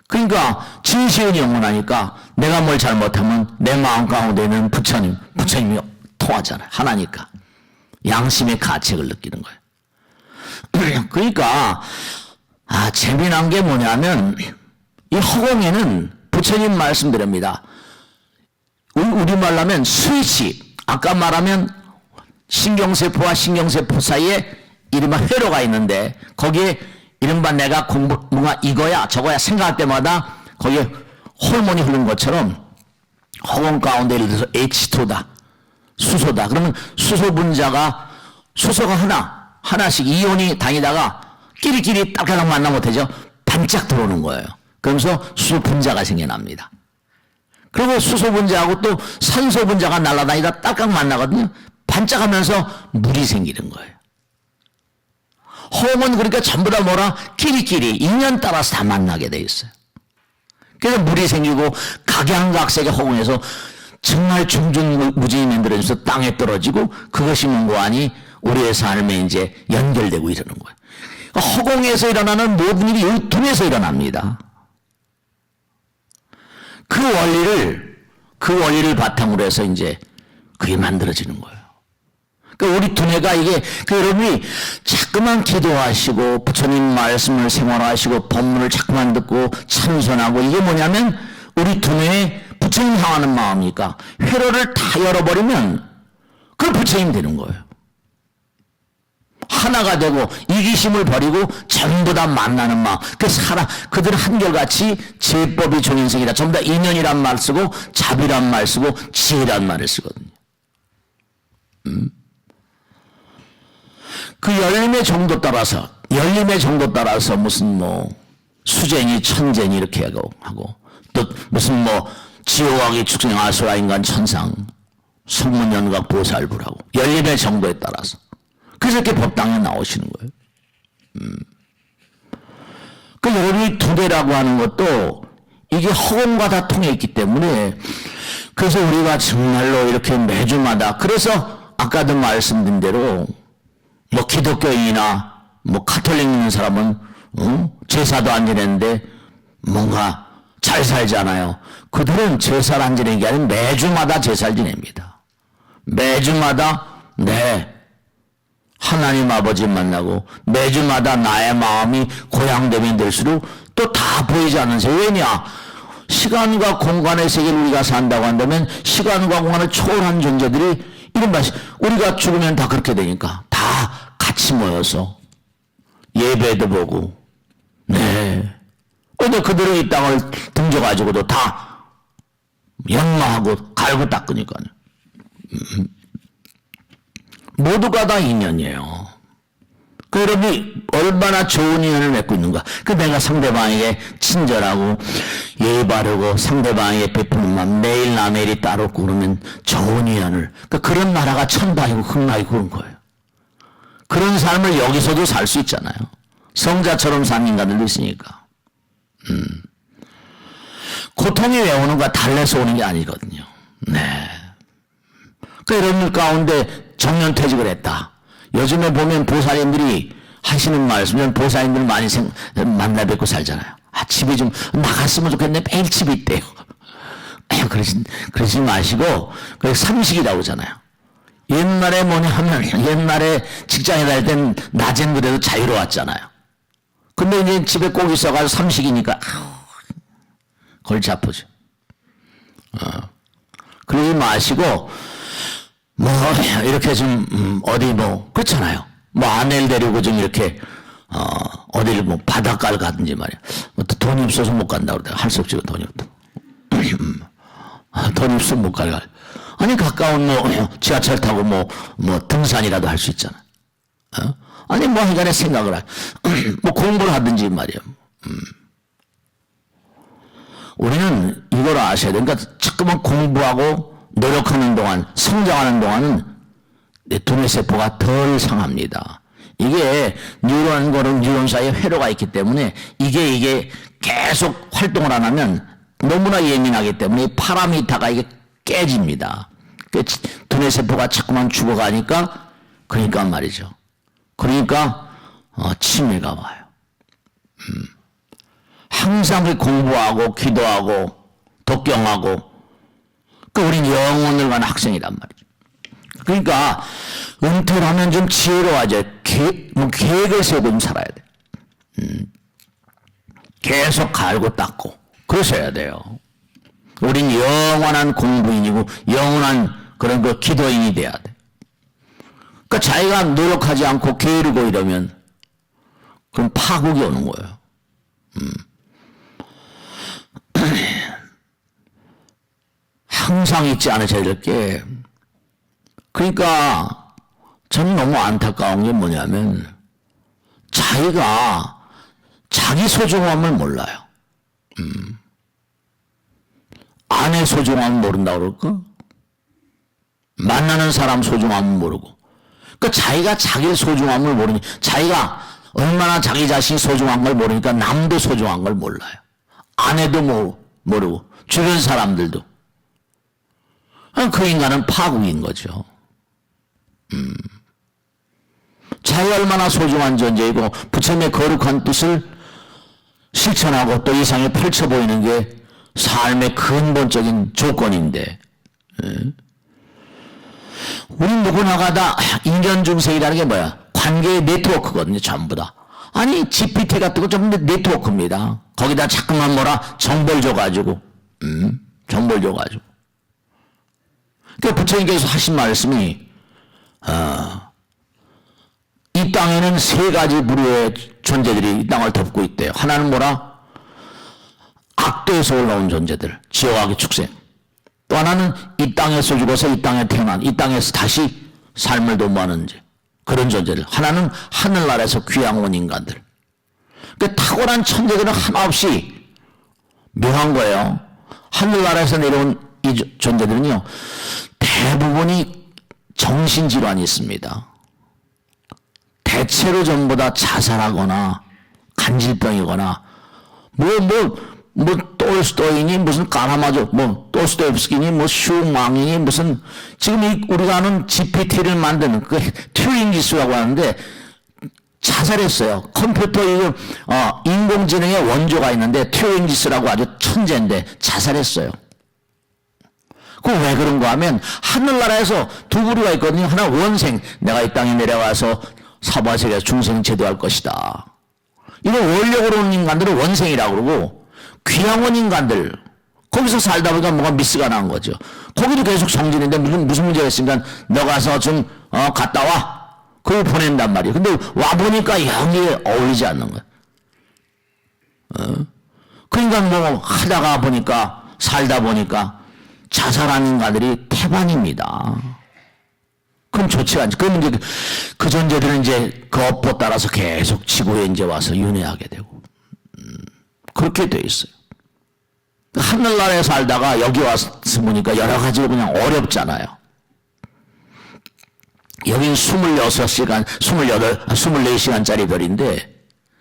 그러니까 진실은 영원하니까 내가 뭘 잘못하면 내 마음 가운데는 부처님이 통하잖아요. 하나니까. 양심의 가책을 느끼는 거예요. 그러니까 재미난 게 뭐냐면 이 허공에는 부처님 말씀드립니다. 우리말로 하면 스위치, 아까 말하면 신경세포와 신경세포 사이에 이른바 회로가 있는데 거기에 이른바 내가 뭔가 이거야 저거야 생각할 때마다 거기에 호르몬이 흐르는 것처럼 허공 가운데 예를 들어서 H2다, 수소다. 그러면 수소 분자가 수소가 하나씩 이온이 다니다가 끼리끼리 딱딱 만나 못하죠. 반짝 들어오는 거예요. 그러면서 수소 분자가 생겨납니다. 그리고 수소 분자하고 또 산소 분자가 날아다니다 딱딱 만나거든요. 반짝하면서 물이 생기는 거예요. 허공은 그러니까 전부 다 뭐라? 끼리끼리 인연 따라서 다 만나게 돼 있어요. 그래서 물이 생기고 각양각색의 허공에서 정말 중중무진이 만들어져서 땅에 떨어지고 그것이 뭔고하니 우리의 삶에 이제 연결되고 이러는 거예요. 허공에서 일어나는 모든 일이 이 둠에서 일어납니다. 그 원리를 바탕으로 해서 이제 그게 만들어지는 거예요. 그러니까 우리 두뇌가 이게, 여러분이 자꾸만 기도하시고, 부처님 말씀을 생활하시고, 법문을 자꾸만 듣고, 참선하고, 이게 뭐냐면, 우리 두뇌에 부처님 향하는 마음이니까, 회로를 다 열어버리면, 그 부처님 되는 거예요. 하나가 되고, 이기심을 버리고, 전부 다 만나는 마음. 그들은 한결같이 제법이 종인생이라, 전부 다 인연이란 말 쓰고, 자비란 말 쓰고, 지혜란 말을 쓰거든요. 그 열림의 정도 따라서 무슨 수쟁이 천쟁이 이렇게 하고 또 무슨 지옥왕이 축생 아수라 인간 천상 성문연각 보살부라고 열림의 정도에 따라서 그래서 이렇게 법당에 나오시는 거예요. 그 여러분이 두뇌라고 하는 것도 이게 허공과 다 통해 있기 때문에 그래서 우리가 정말로 이렇게 매주마다 그래서 아까도 말씀드린 대로 기독교인이나 카톨릭 있는 사람은 제사도 안 지내는데 뭔가 잘 살잖아요. 그들은 제사를 안 지내는 게 아니라 매주마다 제사를 지냅니다. 매주마다 하나님 아버지 만나고 매주마다 나의 마음이 고향됨이 될수록 또 다 보이지 않는 새. 왜냐? 시간과 공간의 세계를 우리가 산다고 한다면 시간과 공간을 초월한 존재들이 이른바 우리가 죽으면 다 그렇게 되니까 다 같이 모여서 예배도 보고 근데 그들의 이 땅을 등져가지고도 다 연마하고 갈고 닦으니까요. 모두가 다 인연이에요. 그 여러분이 얼마나 좋은 인연을 맺고 있는가. 내가 상대방에게 친절하고 예의 바르고 상대방에게 베푸는 마음 내일 남일이 따로 없고 그러면 좋은 인연을 그런 나라가 천당이고 흑나이고 그런 거예요. 그런 삶을 여기서도 살 수 있잖아요. 성자처럼 산 인간들도 있으니까. 고통이 왜 오는 거야? 달래서 오는 게 아니거든요. 네. 그러니까 이런 일 가운데 정년퇴직을 했다. 요즘에 보면 보살님들이 하시는 말씀은 보살님들 많이 만나 뵙고 살잖아요. 집에 좀 나갔으면 좋겠는데 매일 집에 있대요. 그러지 마시고, 그게 삼식이라고 하잖아요. 옛날에 뭐냐 하면, 옛날에 직장에 다닐 땐 낮엔 그래도 자유로웠잖아요. 근데 이제 집에 꼭 있어가지고 삼식이니까, 골치 아프죠. 그러지 마시고, 뭐, 이렇게 좀, 어디 뭐, 그렇잖아요. 뭐, 아내를 데리고 좀 이렇게, 어디를 뭐, 바닷가를 가든지 말이야. 돈이 없어서 못 간다 그러다가 할 수 없지, 돈이 없다. 돈이 없으면 못 가요. 아니, 가까운 뭐, 지하철 타고 뭐 등산이라도 할 수 있잖아. 아니, 뭐, 하여간에 생각을 뭐, 공부를 하든지 말이야. 우리는 이걸 아셔야 돼. 그러니까, 자꾸만 공부하고 노력하는 동안, 성장하는 동안은 내 두뇌 세포가 덜 상합니다. 이게 뉴런 사이에 회로가 있기 때문에 이게 계속 활동을 안 하면 너무나 예민하기 때문에 이 파라미터가 이게 깨집니다. 두뇌 세포가 자꾸만 죽어가니까 그러니까 말이죠. 그러니까 치매가 와요. 항상 공부하고 기도하고 독경하고 우린 영혼을 가는 학생이란 말이죠. 그러니까 은퇴를 하면 좀 지혜로워져. 계획을 세우고 좀 살아야 돼. 계속 갈고 닦고 그러셔야 돼요. 우린 영원한 공부인이고 영원한 그런 그 기도인이 돼야 돼. 그러니까 자기가 노력하지 않고 게으르고 이러면 그럼 파국이 오는 거예요. 항상 잊지 않으셔야 될 게, 그러니까 저는 너무 안타까운 게 뭐냐면 자기가 자기 소중함을 몰라요. 아내 소중함을 모른다고 그럴까? 만나는 사람 소중함을 모르고. 그러니까 자기가 자기 소중함을 모르니, 자기가 얼마나 자기 자신이 소중한 걸 모르니까 남도 소중한 걸 몰라요. 아내도 모르고 주변 사람들도. 그 인간은 파국인 거죠. 자기가 얼마나 소중한 존재이고 부처님의 거룩한 뜻을 실천하고 또 이 세상에 펼쳐 보이는 게 삶의 근본적인 조건인데, 우리 누구나가 다 인간 중생이라는 게 뭐야? 관계의 네트워크거든요, 전부 다. 아니, GPT 같은 거 전부 네트워크입니다. 거기다 자꾸만 정보를 줘가지고, 정보를 줘가지고. 그러니까 부처님께서 하신 말씀이, 이 땅에는 세 가지 부류의 존재들이 이 땅을 덮고 있대요. 하나는 악도에서 올라온 존재들, 지옥악의 축생. 또 하나는 이 땅에서 죽어서 이 땅에 태어난, 이 땅에서 다시 삶을 도모하는 그런 존재들. 하나는 하늘나라에서 귀양 온 인간들. 그러니까 탁월한 천재들은 하나 없이 묘한 거예요. 하늘나라에서 내려온 이 존재들은요, 대부분이 정신질환이 있습니다. 대체로 전부 다 자살하거나 간질병이거나 톨스토이니 무슨 까라마조 토스토옙스키니 슈망이니 무슨 지금 우리가 아는 GPT를 만드는 그 튜링 기수라고 하는데 자살했어요. 컴퓨터 인공지능의 원조가 있는데 튜링 기수라고 아주 천재인데 자살했어요. 그럼 왜 그런가 하면 하늘나라에서 두 부류가 있거든요. 하나 원생, 내가 이 땅에 내려와서 사바세계에서 중생 제도할 것이다. 이거 원력으로 오는 인간들은 원생이라고 그러고, 귀양원 인간들, 거기서 살다 보니까 뭐가 미스가 난 거죠. 거기도 계속 정진인데 무슨 문제가 있으니까 너 가서 좀 갔다 와. 그걸 보낸단 말이에요. 근데 와보니까 영이 어울리지 않는 거야. 그러니까 하다가 보니까, 살다 보니까 자살하는 인간들이 태반입니다. 그럼 좋지 않지. 그러면 이제 그 존재들은 이제 그 업보 따라서 계속 지구에 이제 와서 윤회하게 되고, 그렇게 돼 있어요. 하늘나라에 살다가 여기 와서 보니까 여러 가지로 그냥 어렵잖아요. 여긴 26시간, 24시간짜리 별인데,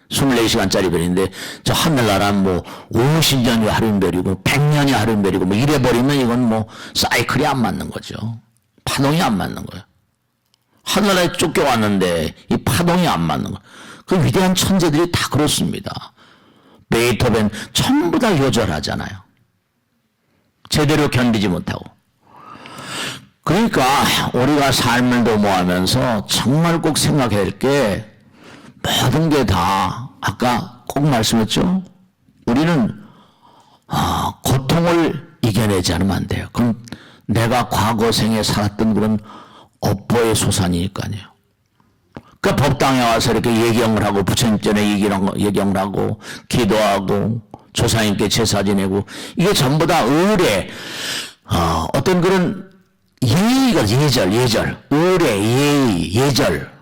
24시간짜리 별인데 저 하늘나라는 뭐 50년이 하루별이고 100년이 하루별이고 뭐 이래버리면 이건 뭐 사이클이 안 맞는 거죠. 파동이 안 맞는 거예요. 하늘나라에 쫓겨왔는데 이 파동이 안 맞는 거예요. 그 위대한 천재들이 다 그렇습니다. 베이토벤 전부 다 요절하잖아요. 제대로 견디지 못하고. 그러니까 우리가 삶을 도모하면서 정말 꼭 생각해야 할 게 모든 게 다 아까 꼭 말씀했죠. 우리는 고통을 이겨내지 않으면 안 돼요. 그럼 내가 과거 생에 살았던 그런 업보의 소산이니까요. 그 법당에 와서 이렇게 예경을 하고 부처님 전에 예경을 하고 기도하고 조상님께 제사 지내고 이게 전부 다 의례 어떤 그런 예의가 예절 의례 예의 예절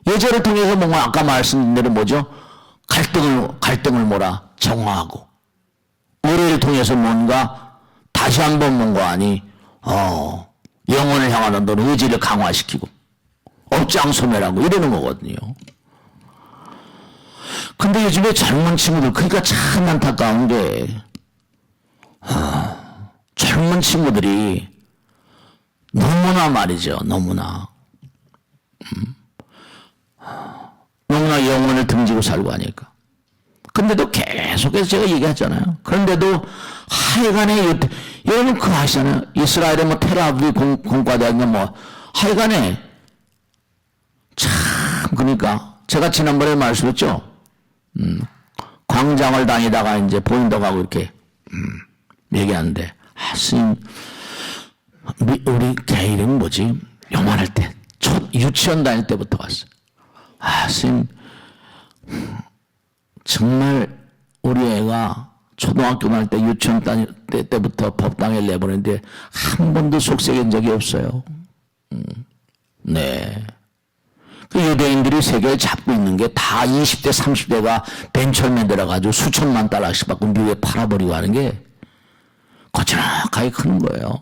예절을 통해서 뭔가 아까 말씀드린 대로 뭐죠? 갈등을 뭐라 정화하고 의례를 통해서 뭔가 다시 한번 뭔가 아니 영혼을 향하는 어떤 의지를 강화시키고 업장소멸하고 이러는 거거든요. 근데 요즘에 젊은 친구들 그러니까 참 안타까운 게 젊은 친구들이 너무나 말이죠. 너무나 영혼을 등지고 살고 하니까. 근데도 계속해서 제가 얘기하잖아요. 그런데도 하여간에 여러분 그거 아시잖아요. 이스라엘의 뭐 테라비브 공과대학교 뭐 하여간에 참 그러니까 제가 지난번에 말씀했죠. 광장을 다니다가 이제 보인다고 하고 이렇게 얘기하는데 스님 우리 개 이름이 뭐지? 요만할 때 유치원 다닐 때부터 왔어요. 스님 정말 우리 애가 초등학교 다닐 때 유치원 다닐 때부터 법당에 내보냈는데 한 번도 속썩인 적이 없어요. 네. 그 유대인들이 세계를 잡고 있는 게 다 20대 30대가 벤처맨 들어가지고 수천만 달러씩 받고 미국에 팔아버리고 하는 게 거창하게 크는 거예요.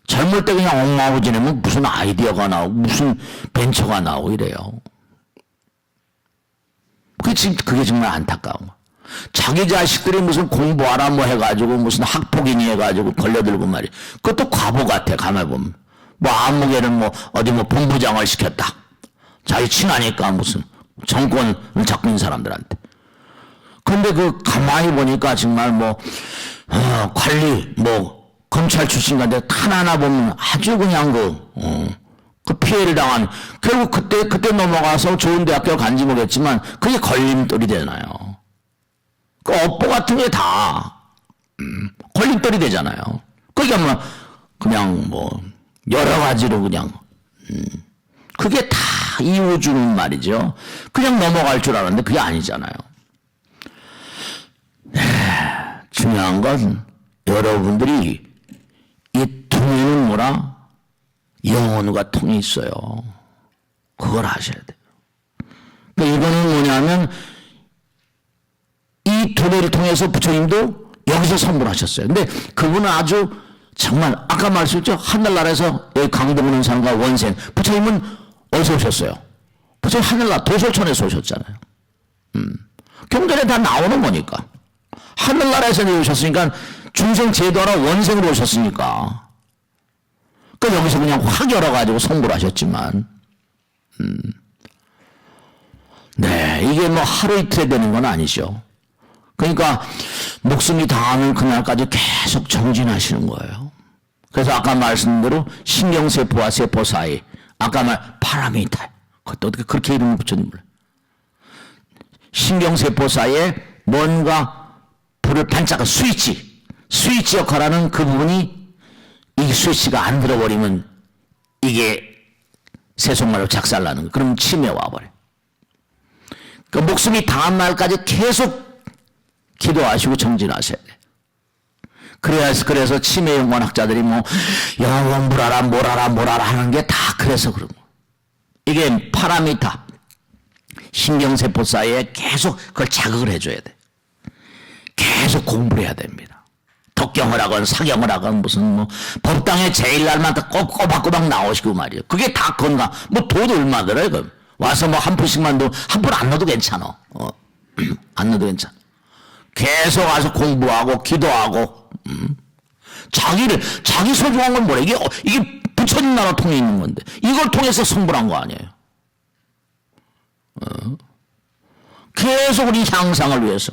젊을 때 그냥 엉망하고 지내면 무슨 아이디어가 나오고 무슨 벤처가 나오고 이래요. 그게 정말 안타까운 거. 자기 자식들이 무슨 공부하라 뭐 해가지고 무슨 학폭이니 해가지고 걸려들고 말이야. 그것도 과보 같아. 가만히 보면 뭐 아무개는 뭐 어디 뭐 본부장을 시켰다. 자기 친하니까 무슨 정권을 잡고 있는 사람들한테. 근데 그 가만히 보니까 정말 뭐 관리 뭐 검찰 출신 같은데 하나하나 보면 아주 그냥 그 피해를 당한 결국 그때 넘어가서 좋은 대학교 간지 모르겠지만 그게 걸림돌이 되잖아요. 그 업보 같은 게 다 걸림돌이 되잖아요. 그러니까 뭐 그냥 뭐 여러 가지로 그냥 그게 다 이유 주는 말이죠. 그냥 넘어갈 줄 알았는데 그게 아니잖아요. 중요한 건 여러분들이 이 통에는 뭐라? 영혼과 통이 있어요. 그걸 아셔야 돼요. 그러니까 이거는 뭐냐면 이 도래를 통해서 부처님도 여기서 선물하셨어요. 근데 그분은 아주 정말 아까 말씀했죠. 하늘나라에서 여기 강동원 산과 원생 부처님은 어디서 오셨어요? 부처님 하늘나라 도솔천에서 오셨잖아요. 경전에 다 나오는 거니까. 하늘나라에서 오셨으니까 중생 제도하러 원생으로 오셨으니까 그 여기서 그냥 확 열어가지고 선물하셨지만 네 이게 뭐 하루 이틀에 되는 건 아니죠. 그러니까 목숨이 다하는 그날까지 계속 정진하시는 거예요. 그래서 아까 말씀대로 신경세포와 세포 사이 아까 파라미터 그것도 어떻게 그렇게 이름을 붙였는지 몰라요. 신경세포 사이에 뭔가 불을 반짝한 스위치 역할하는 그 부분이 이 스위치가 안 들어버리면 이게 세속말로 작살나는 거. 그럼 치매 와버려. 그 목숨이 다한 날까지 계속 기도하시고 정진하셔야 돼. 그래서 치매 연구학자들이 뭐 영어 공부를 하라 뭘 하라 하는 게 다 그래서 그런 거. 이게 파라미터 신경세포 사이에 계속 그걸 자극을 해줘야 돼. 계속 공부를 해야 됩니다. 독경을 하건 사경을 하건 무슨 뭐 법당에 제일 날마다 꼬박꼬박 나오시고 말이에요. 그게 다 건강. 뭐 돈 얼마 들어요? 그럼 와서 뭐 한 푼씩만 넣어, 한 푼 안 넣어도 괜찮아. 안 넣어도 괜찮아. 계속 와서 공부하고 기도하고 자기 소중한 건 뭐래? 이게 부처님 나라 통해 있는 건데 이걸 통해서 성불한 거 아니에요. 계속 우리 향상을 위해서.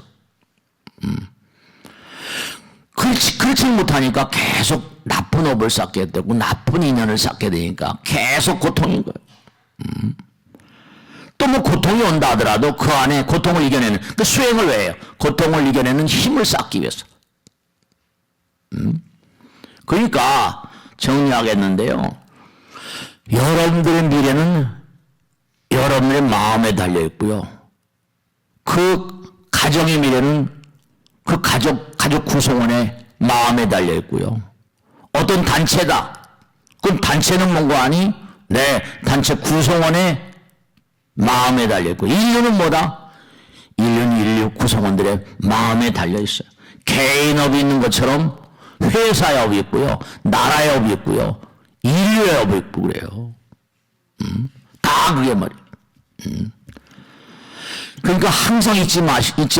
그렇지 못하니까 계속 나쁜 업을 쌓게 되고 나쁜 인연을 쌓게 되니까 계속 고통인 거예요. 또 뭐 고통이 온다 하더라도 그 안에 고통을 이겨내는 그 수행을 왜 해요? 고통을 이겨내는 힘을 쌓기 위해서. 그러니까 정리하겠는데요. 여러분들의 미래는 여러분의 마음에 달려 있고요. 그 가정의 미래는 그 가족 구성원의 마음에 달려 있고요. 어떤 단체다. 그럼 단체는 뭔가 아니? 네, 단체 구성원의 마음에 달려 있고, 인류는 뭐다? 인류는 인류 구성원들의 마음에 달려 있어요. 개인업이 있는 것처럼 회사의 업이 있고요, 나라의 업이 있고요, 인류의 업이 있고 그래요. 다 그게 말이에요. 그러니까 항상 잊지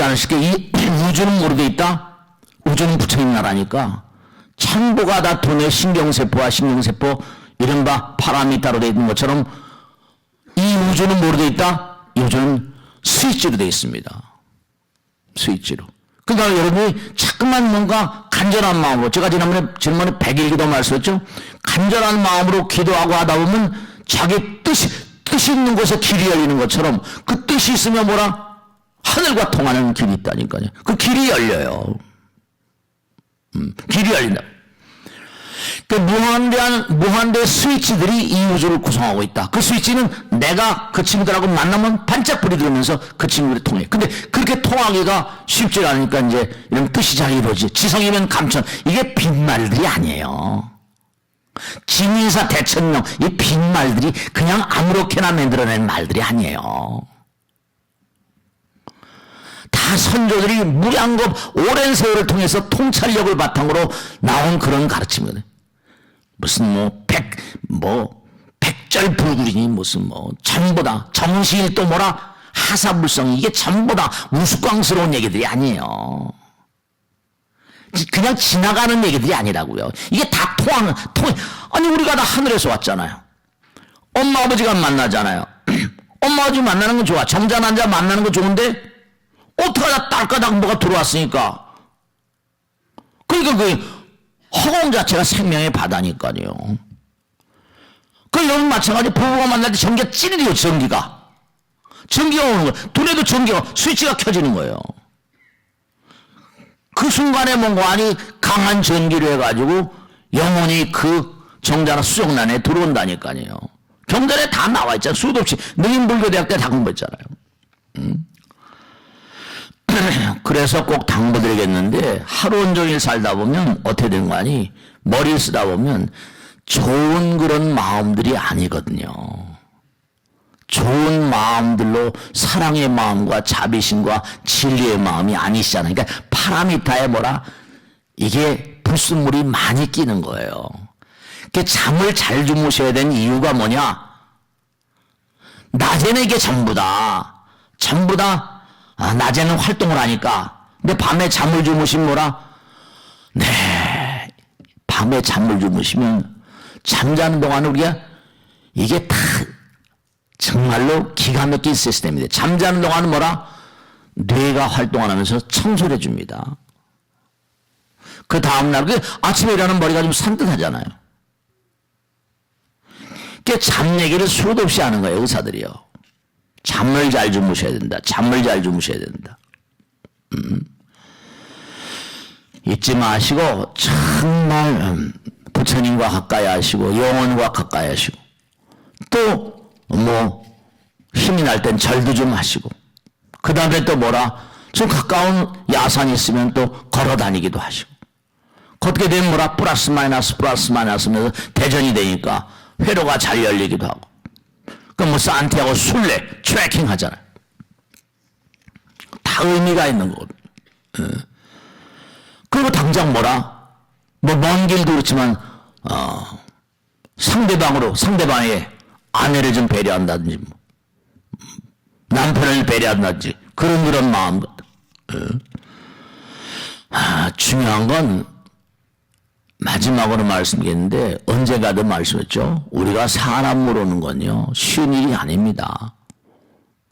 않으시게 이 우주는 모르게 있다. 우주는 부처님 나라니까 참보가 다 돈의 신경세포와 신경세포 이른바 파라미터로 되어 있는 것처럼 이 우주는 뭐로 되어 있다? 이 우주는 스위치로 되어 있습니다. 스위치로. 그러니까 여러분이 자꾸만 뭔가 간절한 마음으로, 제가 지난번에 100일 기도 말씀했죠? 간절한 마음으로 기도하고 하다 보면 자기 뜻이 있는 곳에 길이 열리는 것처럼 그 뜻이 있으면 뭐라? 하늘과 통하는 길이 있다니까요. 그 길이 열려요. 길이 열린다. 그 무한대 스위치들이 이 우주를 구성하고 있다. 그 스위치는 내가 그 친구들하고 만나면 반짝불이 들으면서 그 친구들이 통해. 근데 그렇게 통하기가 쉽지 않으니까 이제 이런 뜻이 잘 이루어지. 지성이면 감천. 이게 빈말들이 아니에요. 진인사 대천령. 이 빈말들이 그냥 아무렇게나 만들어낸 말들이 아니에요. 다 선조들이 무량겁 오랜 세월을 통해서 통찰력을 바탕으로 나온 그런 가르침이거든요. 무슨 백절불굴이니 무슨 전부 다 정시일 또 뭐라 하사불성 이게 전부 다 우스꽝스러운 얘기들이 아니에요. 그냥 지나가는 얘기들이 아니라고요. 이게 다 아니 우리가 다 하늘에서 왔잖아요. 엄마 아버지가 만나잖아요. 엄마 아버지 만나는 건 좋아. 정자난자 만나는 건 좋은데 어떡하다 딸까닥 뭐가 들어왔으니까. 그러니까 그 허공 자체가 생명의 바다니까요. 그 여러분 마찬가지 부부가 만날 때 전기가 찌르요. 전기가 오는 거예요. 눈에도 전기가 스위치가 켜지는 거예요. 그 순간에 뭔가 아니 강한 전기를 해가지고 영혼이 그 정자나 수정란에 들어온다니까요. 경전에 다 나와 있잖아요. 수도 없이 능인불교대학 때 다 공부했잖아요. 그래서 꼭 당부드리겠는데 하루 온종일 살다 보면 어떻게 되는 거 아니? 머리 쓰다 보면 좋은 그런 마음들이 아니거든요. 좋은 마음들로 사랑의 마음과 자비심과 진리의 마음이 아니시잖아요. 그러니까 파라미타에 뭐라 이게 불순물이 많이 끼는 거예요. 잠을 잘 주무셔야 되는 이유가 뭐냐? 낮에는 이게 전부다. 낮에는 활동을 하니까. 근데 밤에 잠을 주무시면 뭐라? 네. 밤에 잠을 주무시면 잠자는 동안 우리가 이게 다 정말로 기가 막힌 시스템입니다. 잠자는 동안은 뭐라? 뇌가 활동하면서 청소를 해줍니다. 그 다음날, 아침에 일어나면 머리가 좀 산뜻하잖아요. 잠 얘기를 수도 없이 하는 거예요, 의사들이요. 잠을 잘 주무셔야 된다. 잠을 잘 주무셔야 된다. 잊지 마시고, 정말, 부처님과 가까이 하시고, 영혼과 가까이 하시고, 또, 힘이 날 땐 절도 좀 하시고, 그 다음에 또 뭐라, 좀 가까운 야산이 있으면 또 걸어 다니기도 하시고, 걷게 되면 뭐라, 플러스 마이너스 하면서 대전이 되니까 회로가 잘 열리기도 하고, 산티아고 순례, 트레킹 하잖아요. 다 의미가 있는 거거든요. 그리고 당장 뭐라, 먼 길도 그렇지만, 상대방의 아내를 좀 배려한다든지, 배려한다든지 그런 마음. 중요한 건 마지막으로 말씀드리겠는데 언제가도 말씀했죠. 우리가 사람으로 오는 건요 쉬운 일이 아닙니다.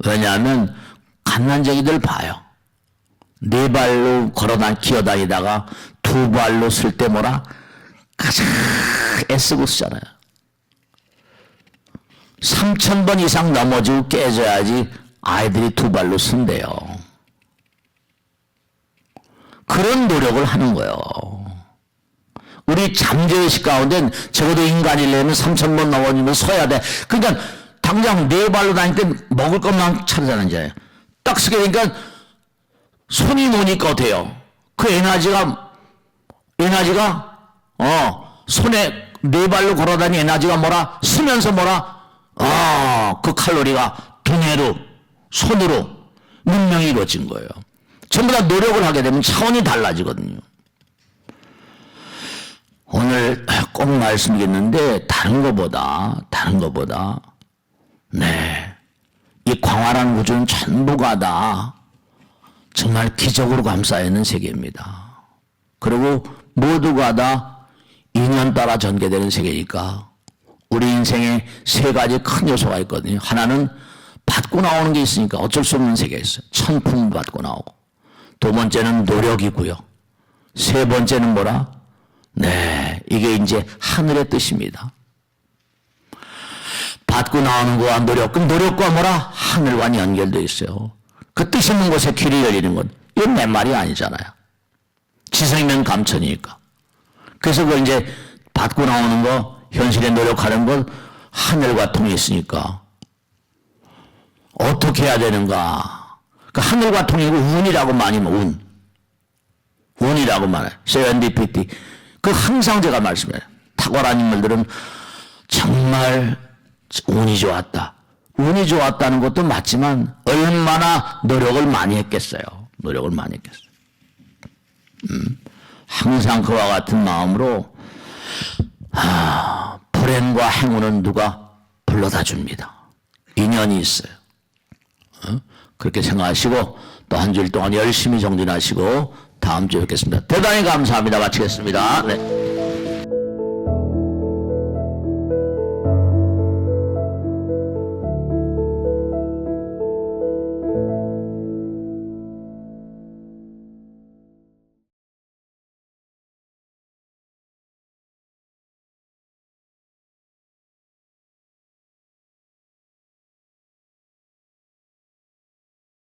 왜냐하면 갓난쟁이들 봐요. 네 발로 기어다니다가 두 발로 쓸 때 뭐라 가장 애쓰고 쓰잖아요. 3,000번 이상 넘어지고 깨져야지 아이들이 두 발로 쓴대요. 그런 노력을 하는 거예요. 우리 잠재의식 가운데는 적어도 인간이려면 3,000번 넘어지면 서야 돼. 그러니까 당장 네 발로 다닐 때 먹을 것만 찾아내는 자예요. 딱 쓰게 되니까 손이 노니까 어때요? 그 에너지가 손에 네 발로 걸어다니는 에너지가 뭐라 쓰면서 뭐라 그 칼로리가 두뇌로 손으로 문명이 이루어진 거예요. 전부 다 노력을 하게 되면 차원이 달라지거든요. 오늘 꼭 말씀드리겠는데 다른 것보다 이 광활한 우주는 전부가 다 정말 기적으로 감싸여 있는 세계입니다. 그리고 모두가 다 인연 따라 전개되는 세계니까 우리 인생에 세 가지 큰 요소가 있거든요. 하나는 받고 나오는 게 있으니까 어쩔 수 없는 세계가 있어요. 천품 받고 나오고. 두 번째는 노력이고요. 세 번째는 뭐라? 이게 이제 하늘의 뜻입니다. 받고 나오는 거와 노력, 그 노력과 뭐라? 하늘과 연결되어 있어요. 그 뜻 있는 곳에 길이 열리는 건 이건 내 말이 아니잖아요. 지성이면 감천이니까. 그래서 그걸 이제 받고 나오는 거, 현실에 노력하는 건 하늘과 통해 있으니까 어떻게 해야 되는가? 그 하늘과 통이고 운이라고 많이 운이라고 말해요. 세렌디피티. 그 항상 제가 말씀해요. 탁월한 인물들은 정말 운이 좋았다. 운이 좋았다는 것도 맞지만 얼마나 노력을 많이 했겠어요. 항상 그와 같은 마음으로 불행과 행운은 누가 불러다 줍니다. 인연이 있어요. 그렇게 생각하시고 또 한 주일 동안 열심히 정진하시고 다음 주에 뵙겠습니다. 대단히 감사합니다. 마치겠습니다. 네.